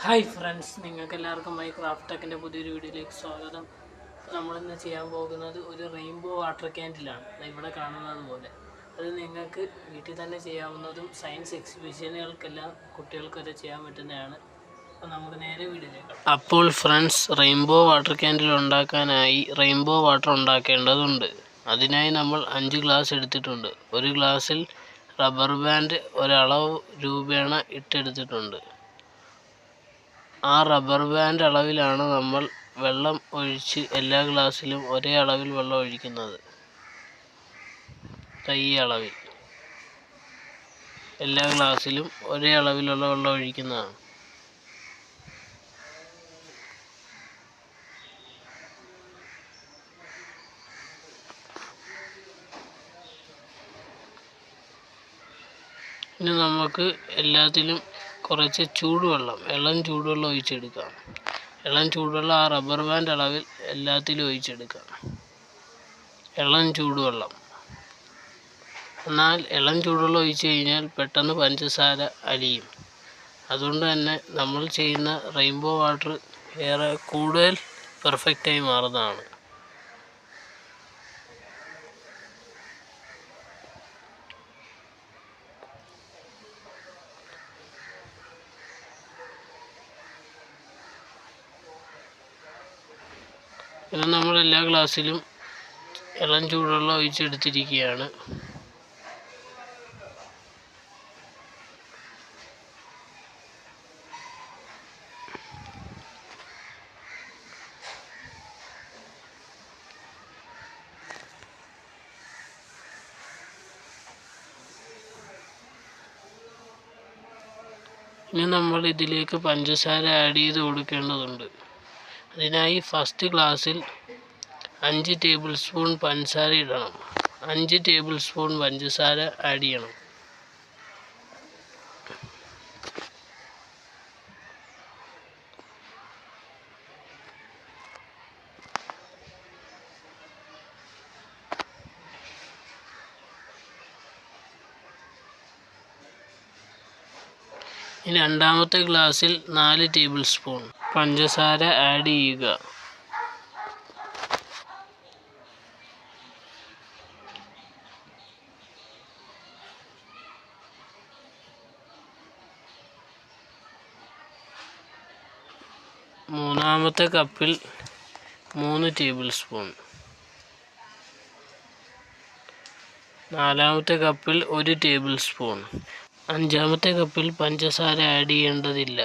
Hi friends, നിങ്ങൾക്കെല്ലാവർക്കും my craft ടെക്കിൻ്റെ പുതിയൊരു വീഡിയോയിലേക്ക് സ്വാഗതം. നമ്മളിന്ന് ചെയ്യാൻ പോകുന്നത് ഒരു റെയിൻബോ വാട്ടർ ക്യാൻഡിലാണ്, ഇവിടെ കാണുന്നത് പോലെ. അത് നിങ്ങൾക്ക് വീട്ടിൽ തന്നെ ചെയ്യാവുന്നതും സയൻസ് എക്സിബിഷനുകൾക്കെല്ലാം കുട്ടികൾക്കൊക്കെ ചെയ്യാൻ പറ്റുന്നതാണ്. അപ്പോൾ നമുക്ക് നേരെ വീഡിയോയിലേക്ക്. അപ്പോൾ ഫ്രണ്ട്സ്, റെയിൻബോ വാട്ടർ ക്യാൻഡിൽ ഉണ്ടാക്കാനായി റെയിൻബോ വാട്ടർ ഉണ്ടാക്കേണ്ടതുണ്ട്. അതിനായി നമ്മൾ 5 ഗ്ലാസ് എടുത്തിട്ടുണ്ട്. ഒരു ഗ്ലാസ്സിൽ റബ്ബർ ബാൻഡ് ഒരളവ് രൂപേണ ഇട്ടെടുത്തിട്ടുണ്ട്. ആ റബ്ബർ ബാൻഡ് അളവിലാണ് നമ്മൾ വെള്ളം ഒഴിച്ച് എല്ലാ ഗ്ലാസ്സിലും ഒരേ അളവിൽ വെള്ളം ഒഴിക്കുന്നത്. ഈ അളവിൽ എല്ലാ ഗ്ലാസ്സിലും ഒരേ അളവിലുള്ള വെള്ളം ഒഴിക്കുന്നതാണ്. ഇനി നമുക്ക് എല്ലാത്തിലും കുറച്ച് ഇളം ചൂടുവെള്ളം ഒഴിച്ചെടുക്കാം. ഇളം ചൂടുവെള്ളം ആ റബ്ബർ ബാൻഡ് അളവിൽ എല്ലാത്തിലും ഒഴിച്ചെടുക്കാം. ഇളം ചൂടുവെള്ളം. എന്നാൽ ഇളം ചൂടുവെള്ളം ഒഴിച്ച് കഴിഞ്ഞാൽ പെട്ടെന്ന് പഞ്ചസാര അലിയും. അതുകൊണ്ട് തന്നെ നമ്മൾ ചെയ്യുന്ന റെയിൻബോ വാട്ടർ ഏറെ കൂടുതൽ പെർഫെക്റ്റായി മാറുന്നതാണ്. പിന്നെ നമ്മൾ എല്ലാ ഗ്ലാസ്സിലും ഇളം ചൂടുവെള്ളം ഒഴിച്ചെടുത്തിരിക്കുകയാണ്. ഇനി നമ്മൾ ഇതിലേക്ക് പഞ്ചസാര ആഡ് ചെയ്ത് കൊടുക്കേണ്ടതുണ്ട്. അതിനായി ഫസ്റ്റ് ഗ്ലാസ്സിൽ 5 ടേബിൾ സ്പൂൺ പഞ്ചസാര ഇടണം. 5 ടേബിൾ സ്പൂൺ പഞ്ചസാര ആഡ് ചെയ്യണം. ഇനി രണ്ടാമത്തെ ഗ്ലാസ്സിൽ 4 ടേബിൾ സ്പൂൺ പഞ്ചസാര ആഡ് ചെയ്യുക. മൂന്നാമത്തെ കപ്പിൽ 3 ടേബിൾ സ്പൂൺ. നാലാമത്തെ കപ്പിൽ 1 ടേബിൾ സ്പൂൺ. അഞ്ചാമത്തെ കപ്പിൽ പഞ്ചസാര ആഡ് ചെയ്യേണ്ടതില്ല,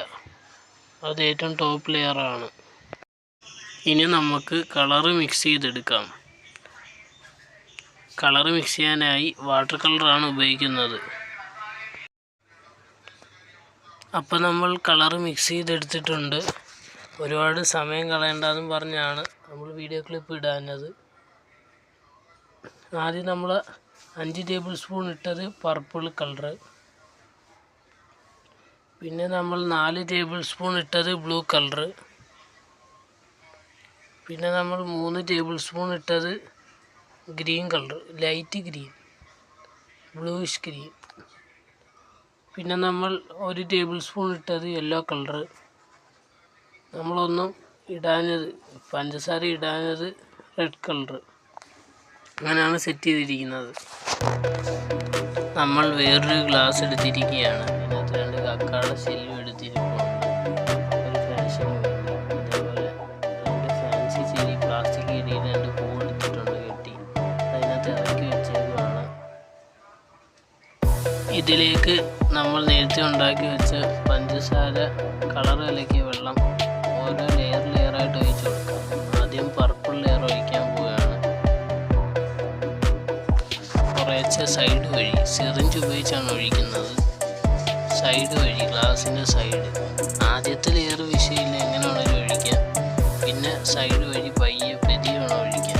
അത് ഏറ്റവും ടോപ്പ് ലെയറാണ്. ഇനി നമുക്ക് കളറ് മിക്സ് ചെയ്തെടുക്കാം. കളറ് മിക്സ് ചെയ്യാനായി വാട്ടർ കളറാണ് ഉപയോഗിക്കുന്നത്. അപ്പം നമ്മൾ കളറ് മിക്സ് ചെയ്തെടുത്തിട്ടുണ്ട്. ഒരുപാട് സമയം കളയണ്ടെന്നും പറഞ്ഞാണ് നമ്മൾ വീഡിയോ ക്ലിപ്പ് ഇടാഞ്ഞത്. ആദ്യം നമ്മൾ 5 ടേബിൾ സ്പൂൺ ഇട്ടത് പർപ്പിൾ കളറ്. പിന്നെ നമ്മൾ 4 ടേബിൾ സ്പൂൺ ഇട്ടത് ബ്ലൂ കളറ്. പിന്നെ നമ്മൾ 3 ടേബിൾ സ്പൂൺ ഇട്ടത് green colour, light green, bluish green. പിന്നെ നമ്മൾ 1 ടേബിൾ സ്പൂൺ ഇട്ടത് യെല്ലോ കളറ്. നമ്മളൊന്നും ഇടാഞ്ഞത്, പഞ്ചസാര ഇടാഞ്ഞത് റെഡ് കളറ്. അങ്ങനെയാണ് സെറ്റ് ചെയ്തിരിക്കുന്നത്. നമ്മൾ വേറൊരു ഗ്ലാസ് എടുത്തിരിക്കുകയാണ്. അതിനകത്ത് 2 കക്കാട ഷെല്ലും എടുത്തിരിക്കുന്നുണ്ട്. ഒരു ഫാഷൻ വേണ്ടി അതേപോലെ 2 ഫാൻസി ചെരി പ്ലാസ്റ്റിക് ഇടിയിൽ 2 പൂ എടുത്തിട്ടുണ്ട് കെട്ടി. അതിനകത്ത് ഇറക്കി വെച്ചേക്കുവാണ്. ഇതിലേക്ക് നമ്മൾ നേരത്തെ ഉണ്ടാക്കി വെച്ച പഞ്ചസാര കളർ കലക്കിയ വെള്ളം ഓരോ ലെയറായിട്ട് ഒഴിച്ചു കൊടുക്കാം. ആദ്യം പർപ്പിൾ ലെയർ ഒഴിക്കാൻ പോവുകയാണ്. കുറച്ച് സൈഡ് വഴി സിറിഞ്ച് ഉപയോഗിച്ചാണ് ഒഴിക്കുന്നത്. സൈഡ് വഴി, ഗ്ലാസിൻ്റെ സൈഡ്. ആദ്യത്തെ ലെയർ വിഷയമില്ല, എങ്ങനെ വേണമെങ്കിലും ഒഴിക്കാം. പിന്നെ സൈഡ് വഴി പയ്യെ പെതി വേണം ഒഴിക്കാൻ.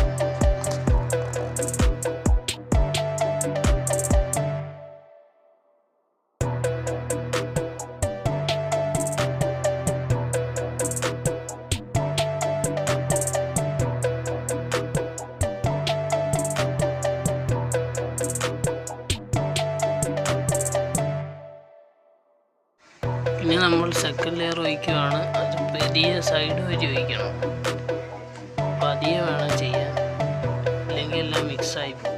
ഇനി നമ്മൾ സെക്കൻഡ് ലെയർ ഒഴിക്കുകയാണ്. അത് പെരിയ സൈഡ് വഴി ഒഴിക്കണം. പതിയെ വേണം ചെയ്യാൻ, അല്ലെങ്കിൽ എല്ലാം മിക്സായി പോകും.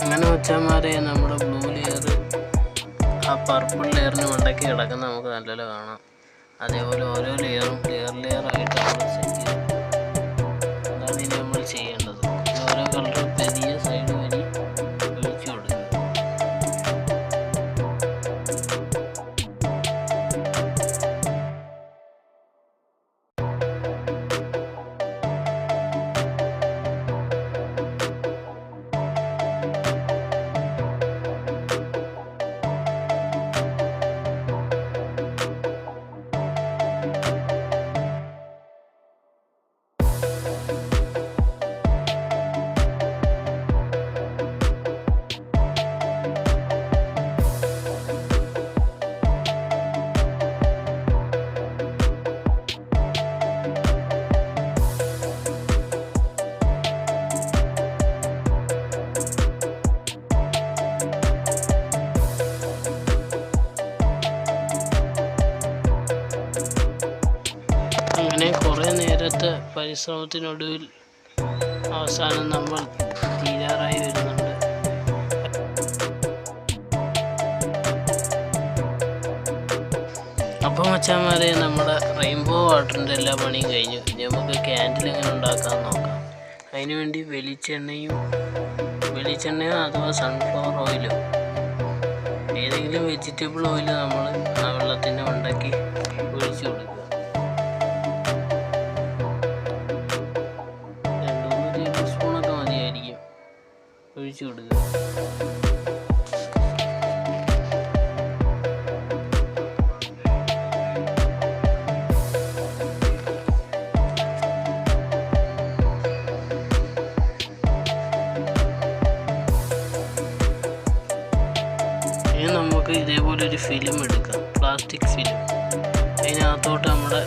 അങ്ങനെ വെച്ചാൽ നമ്മുടെ ബ്ലൂ ലെയർ ആ പർപ്പിൾ ലെയറിന് മണ്ടയ്ക്ക് കിടക്കുന്ന നമുക്ക് നല്ലപോലെ കാണാം. അതേപോലെ ഓരോ ലെയറും ലെയറായിട്ട് നമ്മൾ സെറ്റ് ചെയ്യും. അതാണ് ഇനി നമ്മൾ ചെയ്യേണ്ടത്. ഓരോ കളറും പെരിയ സൈഡ് വഴി ഒഴിച്ചു കൊടുക്കുക. അങ്ങനെ കുറേ നേരത്തെ പരിശ്രമത്തിനൊടുവിൽ അവസാനം നമ്മൾ തീരാറായി വരുന്നുണ്ട്. അപ്പം മച്ചാന്മാരെ, നമ്മുടെ റെയിൻബോ വാട്ടറിൻ്റെ എല്ലാ പണിയും കഴിഞ്ഞു. നമുക്ക് ക്യാൻഡിൽ എങ്ങനെ ഉണ്ടാക്കാൻ നോക്കാം. അതിനുവേണ്ടി വെളിച്ചെണ്ണയോ അഥവാ സൺഫ്ലവർ ഓയിലോ ഏതെങ്കിലും വെജിറ്റബിൾ ഓയിൽ നമ്മൾ ആ വെള്ളത്തിൻ്റെ മണ്ടയ്ക്ക് ഒഴിച്ചു കൊടുക്കുക. 2-3 ടേബിൾ സ്പൂണൊക്കെ മതിയായിരിക്കും ഒഴിച്ചു കൊടുക്കുക. നമുക്ക് ഇതേപോലെ ഒരു ഫിലിം എടുക്കാം, പ്ലാസ്റ്റിക് ഫിലിം. അതിനകത്തോട്ട് നമ്മുടെ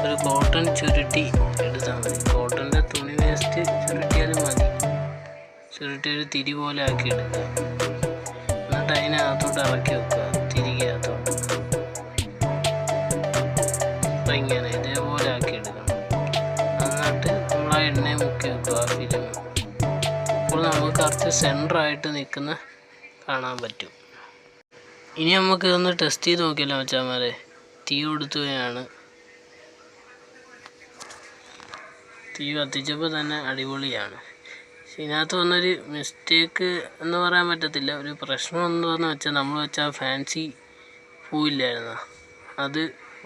ഒരു കോട്ടൺ ചുരുട്ടി എടുത്താൽ മതി. കോട്ടൻ്റെ തുണി വേസ്റ്റ് ചുരുട്ടിയാലും മതി. ചുരുട്ടി ഒരു തിരി പോലെ ആക്കി എടുക്കുക. എന്നിട്ട് അതിനകത്തോട്ട് ഇറക്കി വെക്കുക, തിരികെയകത്തോട്ട്. അപ്പം ഇങ്ങനെ ഇതേപോലെ ആക്കി എടുക്കണം. എന്നിട്ട് നമ്മൾ ആ എണ്ണയെ മുക്കി വെക്കുക, ആ ഫിലിം. അപ്പോൾ നമുക്ക് കറക്റ്റ് സെൻറ്ററായിട്ട് നിൽക്കുന്ന കാണാൻ പറ്റും. ഇനി നമുക്ക് ഇതൊന്ന് ടെസ്റ്റ് ചെയ്ത് നോക്കിയല്ലോ മച്ചാന്മാരെ. തീ കൊടുത്തുകയാണ്. തീ കത്തിച്ചപ്പോൾ തന്നെ അടിപൊളിയാണ്. പക്ഷെ ഇതിനകത്ത് വന്നൊരു മിസ്റ്റേക്ക് എന്ന് പറയാൻ പറ്റത്തില്ല. ഒരു പ്രശ്നം എന്താണെന്ന് വെച്ചാൽ, നമ്മൾ വെച്ചാൽ ഫാൻസി പൂവില്ലായിരുന്നു, അത്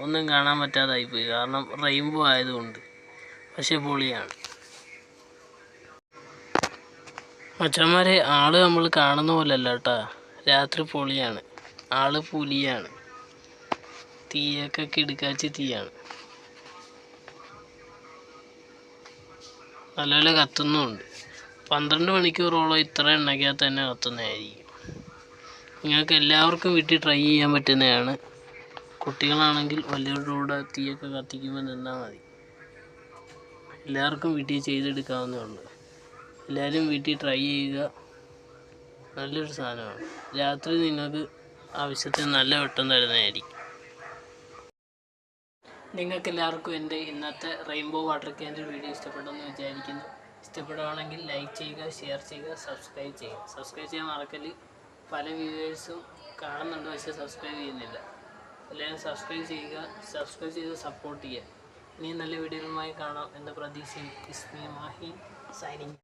ഒന്നും കാണാൻ പറ്റാതായിപ്പോയി. കാരണം റെയിൻബോ ആയതുകൊണ്ട്. പക്ഷെ പൊളിയാണ് മച്ചാന്മാരെ. ആള് നമ്മൾ കാണുന്ന പോലെ അല്ല കേട്ടോ. രാത്രി പൊളിയാണ്. ആള് പുലിയാണ്. തീയൊക്കെ കിടുക്കാച്ചി തീയാണ്. നല്ലപോലെ കത്തുന്നുമുണ്ട്. 12 മണിക്കൂറോളം ഇത്ര എണ്ണയ്ക്കകത്ത് തന്നെ കത്തുന്നതായിരിക്കും. നിങ്ങൾക്ക് എല്ലാവർക്കും വീട്ടിൽ ട്രൈ ചെയ്യാൻ പറ്റുന്നതാണ്. കുട്ടികളാണെങ്കിൽ വലിയവരുടെ കൂടെ തീയൊക്കെ കത്തിക്കുമ്പോൾ നിന്നാൽ മതി. എല്ലാവർക്കും വീട്ടിൽ ചെയ്തെടുക്കാവുന്നേ ഉള്ളൂ. എല്ലാവരും വീട്ടിൽ ട്രൈ ചെയ്യുക. നല്ലൊരു സാധനമാണ്. രാത്രി നിങ്ങൾക്ക് ആവശ്യത്തിന് നല്ല വെട്ടം തരുന്നതായിരിക്കും. നിങ്ങൾക്കെല്ലാവർക്കും എൻ്റെ ഇന്നത്തെ റെയിൻബോ വാട്ടർ ക്യാൻഡിൽ വീഡിയോ ഇഷ്ടപ്പെട്ടെന്ന് വിചാരിക്കുന്നു. ഇഷ്ടപ്പെടുകയാണെങ്കിൽ ലൈക്ക് ചെയ്യുക, ഷെയർ ചെയ്യുക, സബ്സ്ക്രൈബ് ചെയ്യുക. സബ്സ്ക്രൈബ് ചെയ്യാൻ മറക്കല്. പല വ്യൂവേഴ്സും കാണുന്നുണ്ട്, പക്ഷേ സബ്സ്ക്രൈബ് ചെയ്യുന്നില്ല. എല്ലാവരും സബ്സ്ക്രൈബ് ചെയ്യുക. സബ്സ്ക്രൈബ് ചെയ്ത് സപ്പോർട്ട് ചെയ്യുക. ഇനിയും നല്ല വീഡിയോകളുമായി കാണാം എന്ന പ്രതീക്ഷയിൽ ഇസ്മി മാഹി സൈനിങ്.